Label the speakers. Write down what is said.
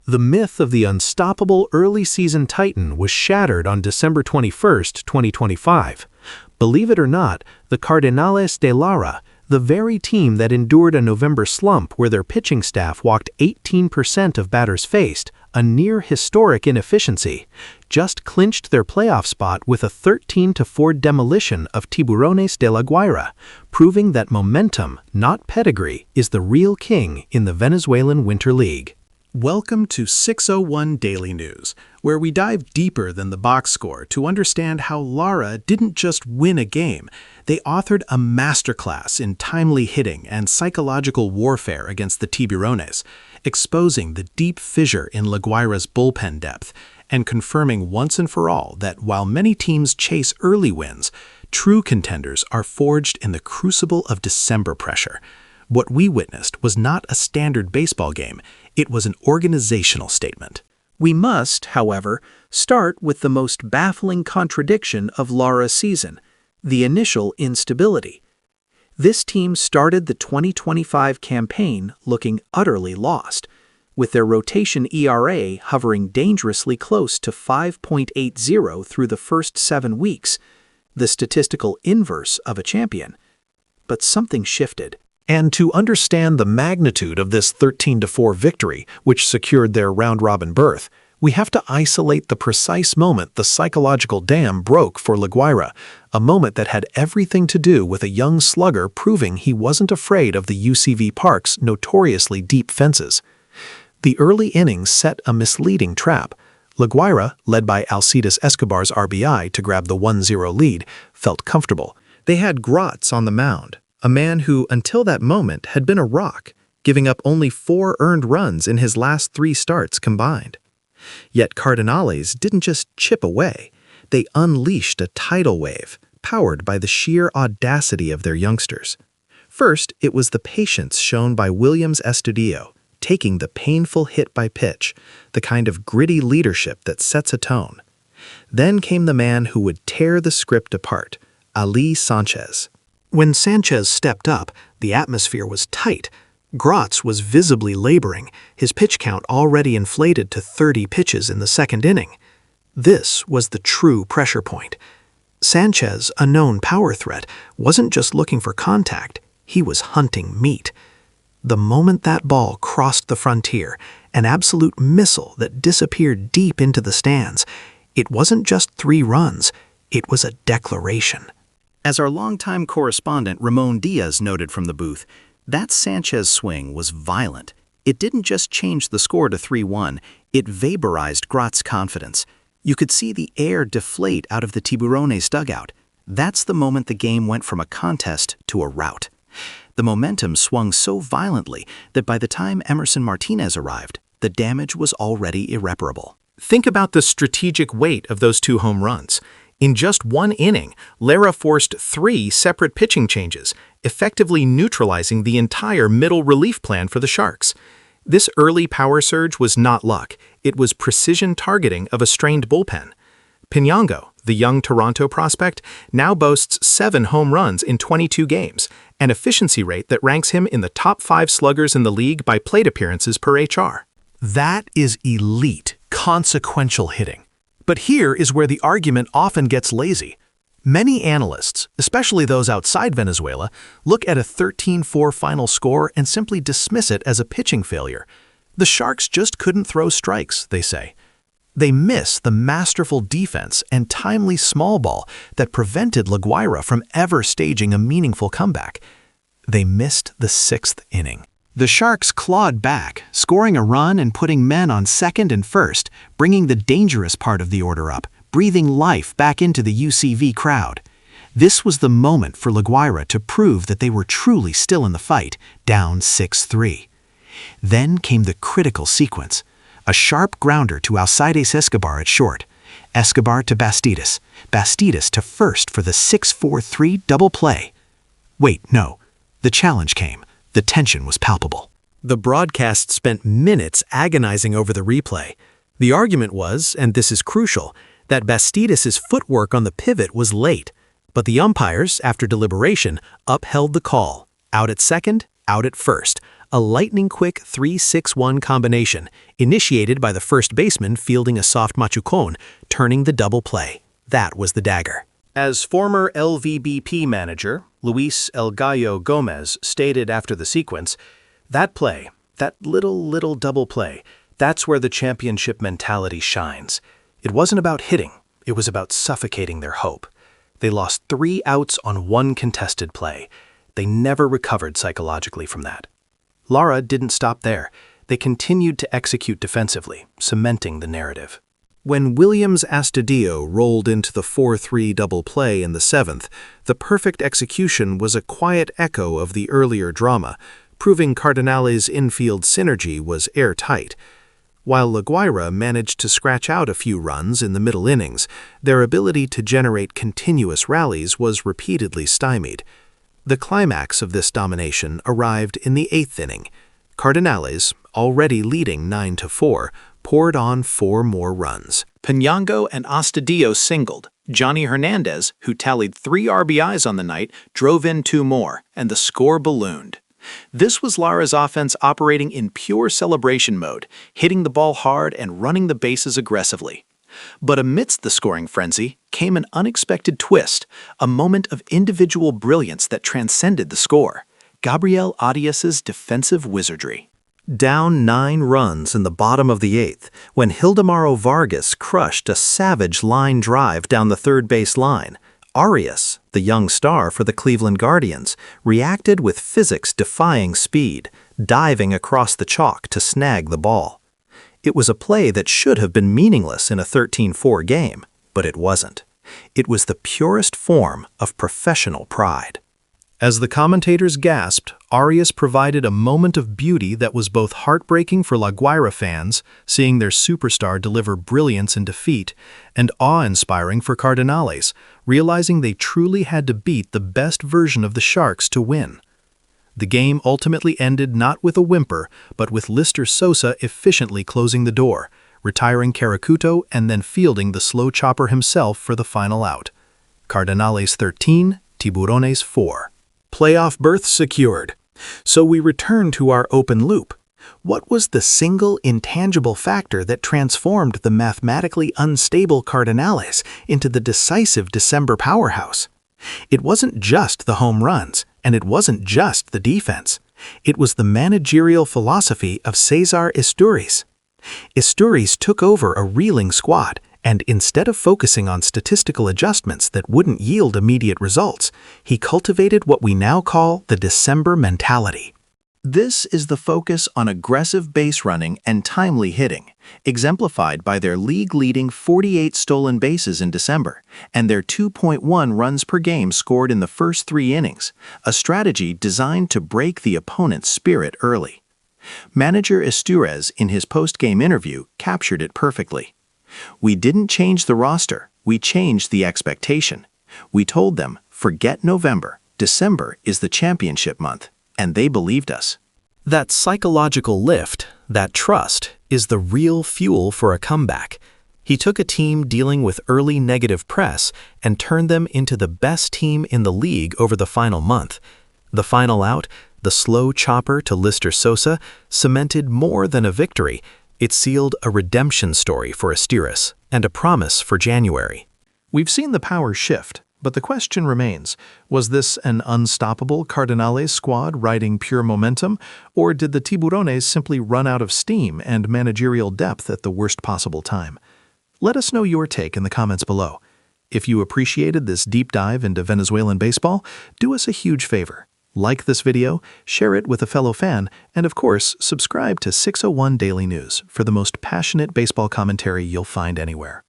Speaker 1: The myth of the unstoppable early-season Titan was shattered on December 21, 2025. Believe it or not, the Cardenales de Lara, the very team that endured a November slump where their pitching staff walked 18% of batters faced, a near-historic inefficiency, just clinched their playoff spot with a 13-4 demolition of Tiburones de la Guaira, proving that momentum, not pedigree, is the real king in the Venezuelan Winter League.
Speaker 2: Welcome to 601 Daily News, where we dive deeper than the box score to understand how Lara didn't just win a game, they authored a masterclass in timely hitting and psychological warfare against the Tiburones, exposing the deep fissure in La Guaira's bullpen depth, and confirming once and for all that while many teams chase early wins, true contenders are forged in the crucible of December pressure. What we witnessed was not a standard baseball game, it was an organizational statement.
Speaker 3: We must, however, start with the most baffling contradiction of Lara's season, the initial instability. This team started the 2025 campaign looking utterly lost, with their rotation ERA hovering dangerously close to 5.80 through the first 7 weeks, the statistical inverse of a champion. But something shifted.
Speaker 1: And to understand the magnitude of this 13-4 victory, which secured their round-robin berth, we have to isolate the precise moment the psychological dam broke for La Guaira, a moment that had everything to do with a young slugger proving he wasn't afraid of the UCV Park's notoriously deep fences. The early innings set a misleading trap. La Guaira, led by Alcides Escobar's RBI to grab the 1-0 lead, felt comfortable. They had Gratz on the mound, a man who, until that moment, had been a rock, giving up only 4 earned runs in his last 3 starts combined. Yet Cardenales didn't just chip away. They unleashed a tidal wave, powered by the sheer audacity of their youngsters. First, it was the patience shown by Williams Estudillo, taking the painful hit-by-pitch, the kind of gritty leadership that sets a tone. Then came the man who would tear the script apart, Ali Sanchez. When Sanchez stepped up, the atmosphere was tight. Gratz was visibly laboring, his pitch count already inflated to 30 pitches in the second inning. This was the true pressure point. Sanchez, a known power threat, wasn't just looking for contact, he was hunting meat. The moment that ball crossed the frontier, an absolute missile that disappeared deep into the stands, it wasn't just 3 runs, it was a declaration.
Speaker 2: As our longtime correspondent Ramon Diaz noted from the booth, that Sanchez swing was violent. It didn't just change the score to 3-1, it vaporized Gratz's confidence. You could see the air deflate out of the Tiburones dugout. That's the moment the game went from a contest to a rout. The momentum swung so violently that by the time Emerson Martinez arrived, the damage was already irreparable.
Speaker 1: Think about the strategic weight of those 2 home runs. In just 1 inning, Lara forced 3 separate pitching changes, effectively neutralizing the entire middle relief plan for the Sharks. This early power surge was not luck, it was precision targeting of a strained bullpen. Piñango, the young Toronto prospect, now boasts 7 home runs in 22 games, an efficiency rate that ranks him in the top 5 sluggers in the league by plate appearances per HR. That is elite, consequential hitting. But here is where the argument often gets lazy. Many analysts, especially those outside Venezuela, look at a 13-4 final score and simply dismiss it as a pitching failure. The Sharks just couldn't throw strikes, they say. They miss the masterful defense and timely small ball that prevented La Guaira from ever staging a meaningful comeback. They missed the 6th inning. The Sharks clawed back, scoring a run and putting men on second and first, bringing the dangerous part of the order up, breathing life back into the UCV crowd. This was the moment for La Guaira to prove that they were truly still in the fight, down 6-3. Then came the critical sequence. A sharp grounder to Alcides Escobar at short. Escobar to Bastidas. Bastidas to first for the 6-4-3 double play. Wait, no. The challenge came. The tension was palpable. The broadcast spent minutes agonizing over the replay. The argument was, and this is crucial, that Bastidas' footwork on the pivot was late, but the umpires, after deliberation, upheld the call. Out at second, out at first. a lightning-quick 3-6-1 combination, initiated by the first baseman fielding a soft machucon, turning the double play. That was the dagger. As former LVBP manager Luis El Gallo Gomez stated after the sequence, that play, that little double play, that's where the championship mentality shines. It wasn't about hitting, it was about suffocating their hope. They lost 3 outs on 1 contested play. They never recovered psychologically from that. Lara didn't stop there. They continued to execute defensively, cementing the narrative. When Williams Astudillo rolled into the 4-3 double play in the 7th, the perfect execution was a quiet echo of the earlier drama, proving Cardenales' infield synergy was airtight. While Guaira managed to scratch out a few runs in the middle innings, their ability to generate continuous rallies was repeatedly stymied. The climax of this domination arrived in the 8th inning. Cardenales, already leading 9-4, poured on 4 more runs. Piñango and Astudillo singled. Johnny Hernandez, who tallied 3 RBIs on the night, drove in 2 more, and the score ballooned. This was Lara's offense operating in pure celebration mode, hitting the ball hard and running the bases aggressively. But amidst the scoring frenzy came an unexpected twist, a moment of individual brilliance that transcended the score. Gabriel Arias's defensive wizardry. Down 9 runs in the bottom of the 8th, when Hildemaro Vargas crushed a savage line drive down the third base line, Arias, the young star for the Cleveland Guardians, reacted with physics-defying speed, diving across the chalk to snag the ball. It was a play that should have been meaningless in a 13-4 game, but it wasn't. It was the purest form of professional pride. As the commentators gasped, Arias provided a moment of beauty that was both heartbreaking for La Guaira fans, seeing their superstar deliver brilliance in defeat, and awe-inspiring for Cardenales, realizing they truly had to beat the best version of the Sharks to win. The game ultimately ended not with a whimper, but with Lister Sosa efficiently closing the door, retiring Caracuto and then fielding the slow chopper himself for the final out. Cardenales 13, Tiburones 4. Playoff berth secured. So we return to our open loop. What was the single intangible factor that transformed the mathematically unstable Cardenales into the decisive December powerhouse? It wasn't just the home runs, and it wasn't just the defense. It was the managerial philosophy of Cesar Isturiz. Isturiz took over a reeling squad, and instead of focusing on statistical adjustments that wouldn't yield immediate results, he cultivated what we now call the December mentality. This is the focus on aggressive base running and timely hitting, exemplified by their league-leading 48 stolen bases in December and their 2.1 runs per game scored in the first 3 innings, a strategy designed to break the opponent's spirit early. Manager Isturiz, in his post-game interview, captured it perfectly. "We didn't change the roster, we changed the expectation. We told them, forget November, December is the championship month, and they believed us." That psychological lift, that trust, is the real fuel for a comeback. He took a team dealing with early negative press and turned them into the best team in the league over the final month. The final out, the slow chopper to Lister Sosa, cemented more than a victory. It sealed a redemption story for Isturiz and a promise for January. We've seen the power shift, but the question remains, was this an unstoppable Cardenales squad riding pure momentum, or did the Tiburones simply run out of steam and managerial depth at the worst possible time? Let us know your take in the comments below. If you appreciated this deep dive into Venezuelan baseball, do us a huge favor. Like this video, share it with a fellow fan, and of course, subscribe to 601 Daily News for the most passionate baseball commentary you'll find anywhere.